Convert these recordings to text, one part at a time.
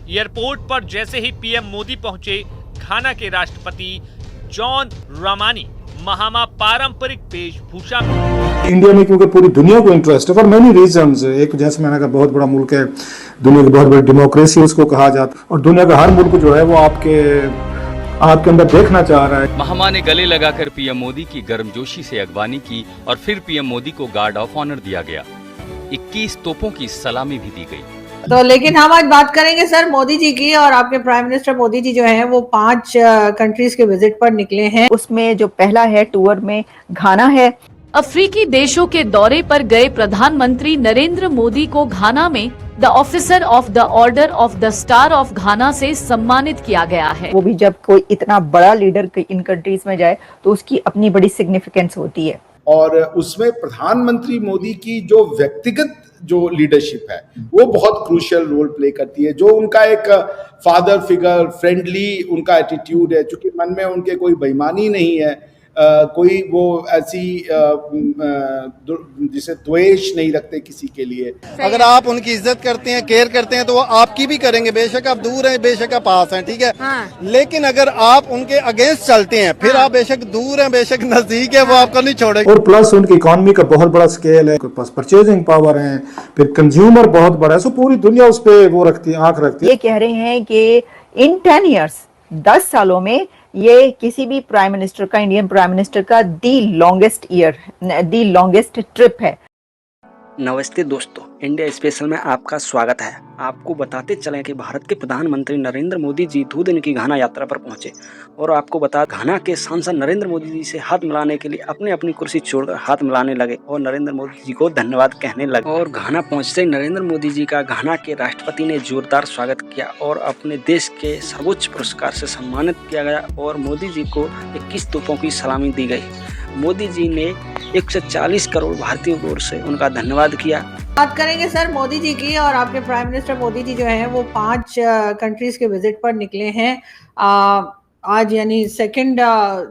Airport पर जैसे ही PM Modi पहुंचे, घाना के राष्ट्रपति जॉन ड्रामानी महामा पारंपरिक वेशभूषा में इंडिया में क्योंकि पूरी दुनिया को इंटरेस्ट है फॉर मेनी रीजंस। एक जैसे मैंने कहा बहुत बड़ा मुल्क है, दुनिया की बहुत बड़ी डेमोक्रेसी उसको कहा जाता है और दुनिया का हर मुल्क जो है वो आपके अंदर देखना चाह रहा है। महामा ने गले लगाकर पीएम मोदी की गर्मजोशी से अगवानी की और फिर पीएम मोदी को गार्ड ऑफ ऑनर दिया गया। 21 तोपों की सलामी भी दी गई। तो लेकिन हम आज बात करेंगे सर मोदी जी की, और आपके प्राइम मिनिस्टर मोदी जी जो हैं वो 5 कंट्रीज के विजिट पर निकले हैं। उसमें जो पहला है टूर में घाना है। अफ्रीकी देशों के दौरे पर गए प्रधानमंत्री नरेंद्र मोदी को घाना में the officer of the order of the star of घाना से सम्मानित किया गया है। वो भी जब कोई इतना बड़ा लीडर इन कंट्रीज में जाए तो उसकी अपनी बड़ी सिग्निफिकेंस होती है। और उसमें प्रधानमंत्री मोदी की जो व्यक्तिगत जो लीडरशिप है वो बहुत क्रूशियल रोल प्ले करती है। जो उनका एक फादर फिगर फ्रेंडली उनका एटीट्यूड है, चूंकि मन में उनके कोई बेईमानी नहीं है, कोई वो ऐसी जिसे द्वेष नहीं रखते किसी के लिए। अगर आप उनकी इज्जत करते हैं, केयर करते हैं तो वो आपकी भी करेंगे, बेशक आप दूर हैं बेशक आप पास हैं, ठीक है। हाँ। लेकिन अगर आप उनके अगेंस्ट चलते हैं फिर आप बेशक दूर हैं बेशक नजदीक है, वो आपको नहीं छोड़ेंगे। और प्लस उनकी इकोनॉमी का बहुत बड़ा स्केल है, उनके पास परचेजिंग पावर है, फिर कंज्यूमर बहुत बड़ा है, सो पूरी दुनिया उस पर वो रखती है, आंख रखती है। ये कह रहे हैं कि इन 10 ईयर्स 10 सालों में ये किसी भी प्राइम मिनिस्टर का, इंडियन प्राइम मिनिस्टर का दी लॉन्गेस्ट ट्रिप है। नमस्ते दोस्तों, इंडिया स्पेशल में आपका स्वागत है। आपको बताते चलें कि भारत के प्रधानमंत्री नरेंद्र मोदी जी 2 दिन की घाना यात्रा पर पहुंचे और आपको बता घाना के सांसद नरेंद्र मोदी जी से हाथ मिलाने के लिए अपनी अपनी कुर्सी छोड़कर हाथ मिलाने लगे और नरेंद्र मोदी जी को धन्यवाद कहने लगे। और घाना पहुंचते ही नरेंद्र मोदी जी का घाना के राष्ट्रपति ने जोरदार स्वागत किया और अपने देश के सर्वोच्च पुरस्कार से सम्मानित किया गया और मोदी जी को 21 तोपों की सलामी दी गई। मोदी जी ने 140 करोड़ भारतीयों की ओर से उनका धन्यवाद किया। बात करेंगे सर मोदी जी की, और आपके प्राइम मिनिस्टर मोदी जी जो हैं वो 5 कंट्रीज के विजिट पर निकले हैं। आज यानी 2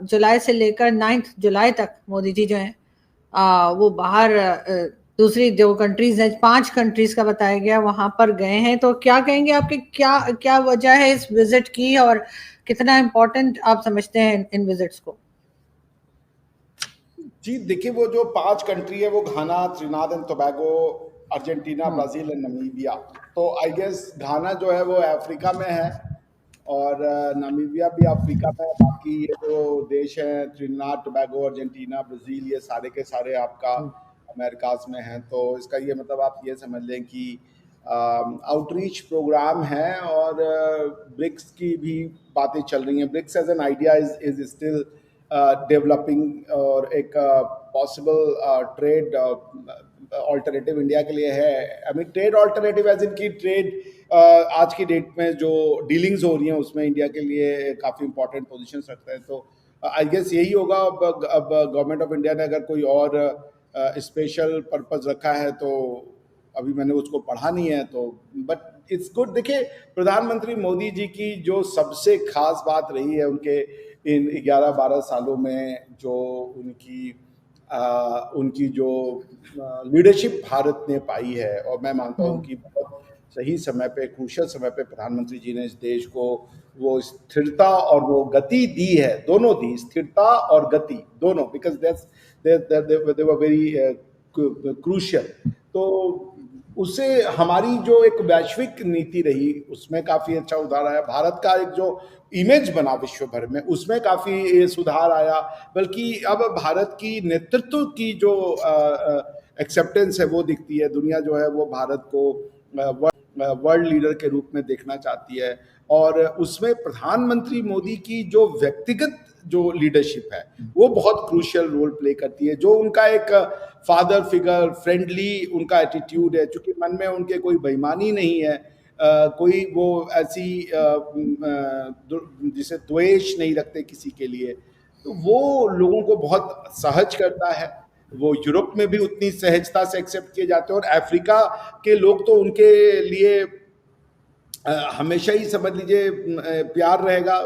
जुलाई से लेकर 9 जुलाई तक मोदी जी जो हैं वो बाहर दूसरी जो कंट्रीज हैं, 5 कंट्रीज का बताया गया, वहां पर गए हैं। तो क्या कहेंगे आपके, क्या वजह है इस विजिट की और कितना इम्पोर्टेंट आप समझते हैं इन विजिट्स को? जी देखिए, वो जो 5 कंट्री है वो Ghana, Trinidad and Tobago, Argentina, Brazil and Namibia. तो आई गेस घाना जो है वो अफ्रीका में है और नामीबिया भी अफ्रीका में है। बाकी ये जो देश हैं त्रिनाद, टोबैगो, अर्जेंटीना, ब्राजील, ये सारे के सारे आपका अमेरिकाज में हैं। तो इसका ये मतलब आप ये समझ लें कि आउटरीच प्रोग्राम है और ब्रिक्स की भी बातें चल रही हैं। BRICS as an idea is still developing और एक पॉसिबल ट्रेड ऑल्टरनेटिव इंडिया के लिए है। I mean trade alternative as in की ट्रेड आज की डेट में जो डीलिंग्स हो रही हैं उसमें इंडिया के लिए काफ़ी इंपॉर्टेंट पोजीशंस रखते हैं। तो आई गेस यही होगा। अब गवर्नमेंट ऑफ इंडिया ने अगर कोई और स्पेशल पर्पस रखा है तो अभी मैंने उसको पढ़ा नहीं है, तो बट इट्स गुड। देखिए, प्रधानमंत्री मोदी जी की जो सबसे खास बात रही है उनके इन 11-12 सालों में, जो उनकी जो लीडरशिप भारत ने पाई है, और मैं मानता हूँ कि बहुत सही समय पे, क्रूशियल समय पे प्रधानमंत्री जी ने इस देश को वो स्थिरता और वो गति दी है। दोनों दी, स्थिरता और गति दोनों, because they were very crucial. तो उससे हमारी जो एक वैश्विक नीति रही उसमें काफ़ी अच्छा उधार आया। भारत का एक जो इमेज बना विश्व भर में उसमें काफ़ी सुधार आया। बल्कि अब भारत की नेतृत्व की जो एक्सेप्टेंस है वो दिखती है। दुनिया जो है वो भारत को वर्ल्ड लीडर के रूप में देखना चाहती है और उसमें प्रधानमंत्री मोदी की जो व्यक्तिगत जो लीडरशिप है वो बहुत क्रूशियल रोल प्ले करती है। जो उनका एक फादर फिगर फ्रेंडली उनका एटीट्यूड है, चूंकि मन में उनके कोई बेईमानी नहीं है, कोई वो ऐसी जिसे द्वेष नहीं रखते किसी के लिए, तो वो लोगों को बहुत सहज करता है। वो यूरोप में भी उतनी सहजता से एक्सेप्ट किए जाते हैं और अफ्रीका के लोग तो उनके लिए हमेशा ही समझ लीजिए प्यार रहेगा।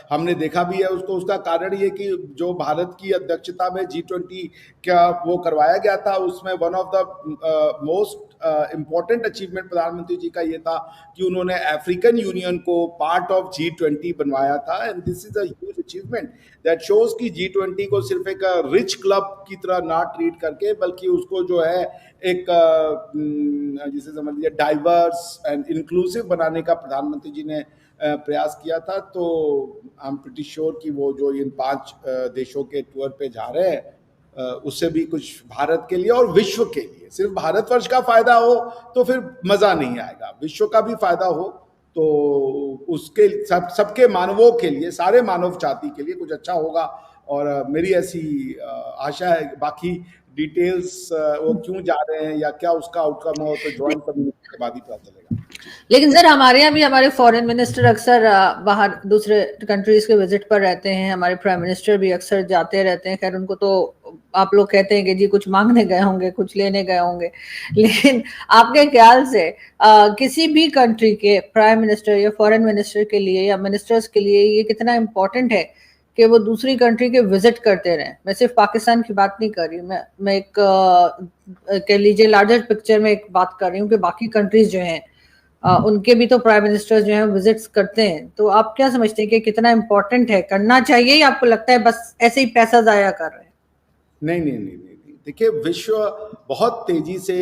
हमने देखा भी है उसको। उसका कारण ये कि जो भारत की अध्यक्षता में G20 का वो करवाया गया था, उसमें one of the most important achievement प्रधानमंत्री जी का ये था कि उन्होंने अफ्रीकन यूनियन को पार्ट ऑफ G20 बनवाया था। And this is a huge achievement that shows कि G20 को सिर्फ एक रिच क्लब की तरह ना ट्रीट करके, बल्कि उसको जो है एक जिसे समझ लीजिए डाइवर्स एंड इंक्लूसिव बनाने का प्रधानमंत्री जी ने प्रयास किया था। तो आई एम प्रीटी श्योर कि वो जो इन 5 देशों के टूर पे जा रहे हैं, उससे भी कुछ भारत के लिए और विश्व के लिए, सिर्फ भारतवर्ष का फायदा हो तो फिर मजा नहीं आएगा, विश्व का भी फायदा हो तो उसके सबके मानवों के लिए, सारे मानव जाति के लिए कुछ अच्छा होगा। और मेरी ऐसी आशा है। बाकी डिटेल्स वो क्यों जा रहे हैं या क्या उसका आउटकम हो तो ज्वाइंट कम्युनिटी के बाद ही पता चलेगा। लेकिन सर हमारे यहाँ भी हमारे फॉरेन मिनिस्टर अक्सर बाहर दूसरे कंट्रीज के विजिट पर रहते हैं, हमारे प्राइम मिनिस्टर भी अक्सर जाते रहते हैं। खैर उनको तो आप लोग कहते हैं कि जी कुछ मांगने गए होंगे, कुछ लेने गए होंगे, लेकिन आपके ख्याल से किसी भी कंट्री के प्राइम मिनिस्टर या फॉरेन मिनिस्टर के लिए या मिनिस्टर्स के लिए ये कितना इम्पोर्टेंट है कि वो दूसरी कंट्री के विजिट करते रहें? मैं सिर्फ पाकिस्तान की बात नहीं कर रही, मैं एक कह लीजिए लार्जर पिक्चर में एक बात कर रही हूँ कि बाकी कंट्रीज जो हैं उनके भी तो प्राइम मिनिस्टर जो हैं विजिट्स करते हैं। तो आप क्या समझते हैं कि कितना इम्पोर्टेंट है, करना चाहिए, या आपको लगता है बस ऐसे ही पैसा जाया कर रहे हैं? नहीं। देखिए, विश्व बहुत तेजी से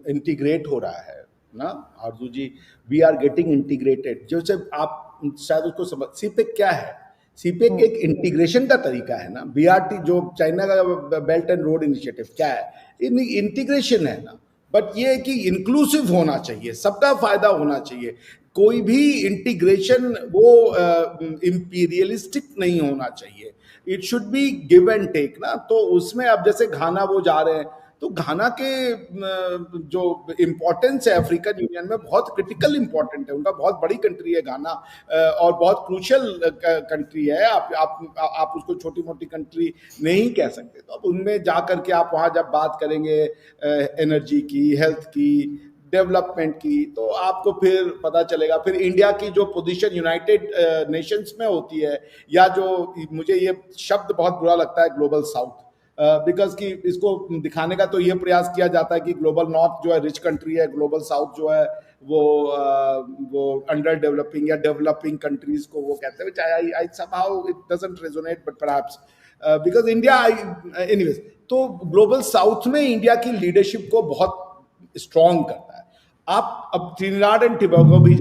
इंटीग्रेट हो रहा है ना Arzoo ji. We are getting integrated. जैसे आप शायद उसको समझ, सीपेक क्या है? सीपेक एक इंटीग्रेशन का तरीका है ना। BRT जो चाइना का बेल्ट एंड रोड इनिशिएटिव क्या है? इंटीग्रेशन है ना। बट ये है कि इंक्लूसिव होना चाहिए, सबका फायदा होना चाहिए। कोई भी इंटीग्रेशन वो इंपीरियलिस्टिक नहीं होना चाहिए। It should be give and take ना। तो उसमें अब जैसे घाना वो जा रहे हैं, तो घाना के जो इम्पोर्टेंस है अफ्रीकन यूनियन में बहुत क्रिटिकल इम्पोर्टेंट है। उनका बहुत बड़ी कंट्री है घाना, और बहुत क्रूशियल कंट्री है। आप उसको छोटी मोटी कंट्री नहीं कह सकते। तो अब उनमें जा करके आप वहाँ जब बात करेंगे एनर्जी की, हेल्थ की, डेवलपमेंट की, तो आपको फिर पता चलेगा। फिर इंडिया की जो पोजीशन यूनाइटेड नेशंस में होती है, या जो मुझे ये शब्द बहुत बुरा लगता है ग्लोबल साउथ, बिकॉज कि इसको दिखाने का तो ये प्रयास किया जाता है कि ग्लोबल नॉर्थ जो है रिच कंट्री है, ग्लोबल साउथ जो है वो अंडर डेवलपिंग या डेवलपिंग कंट्रीज को वो कहते हैं। I somehow it doesn't resonate, but perhaps because India anyways. तो ग्लोबल साउथ में इंडिया की लीडरशिप को बहुत स्ट्रॉन्ग करता है। आप अब ट्रिनिडाड एंड टोबैगो भी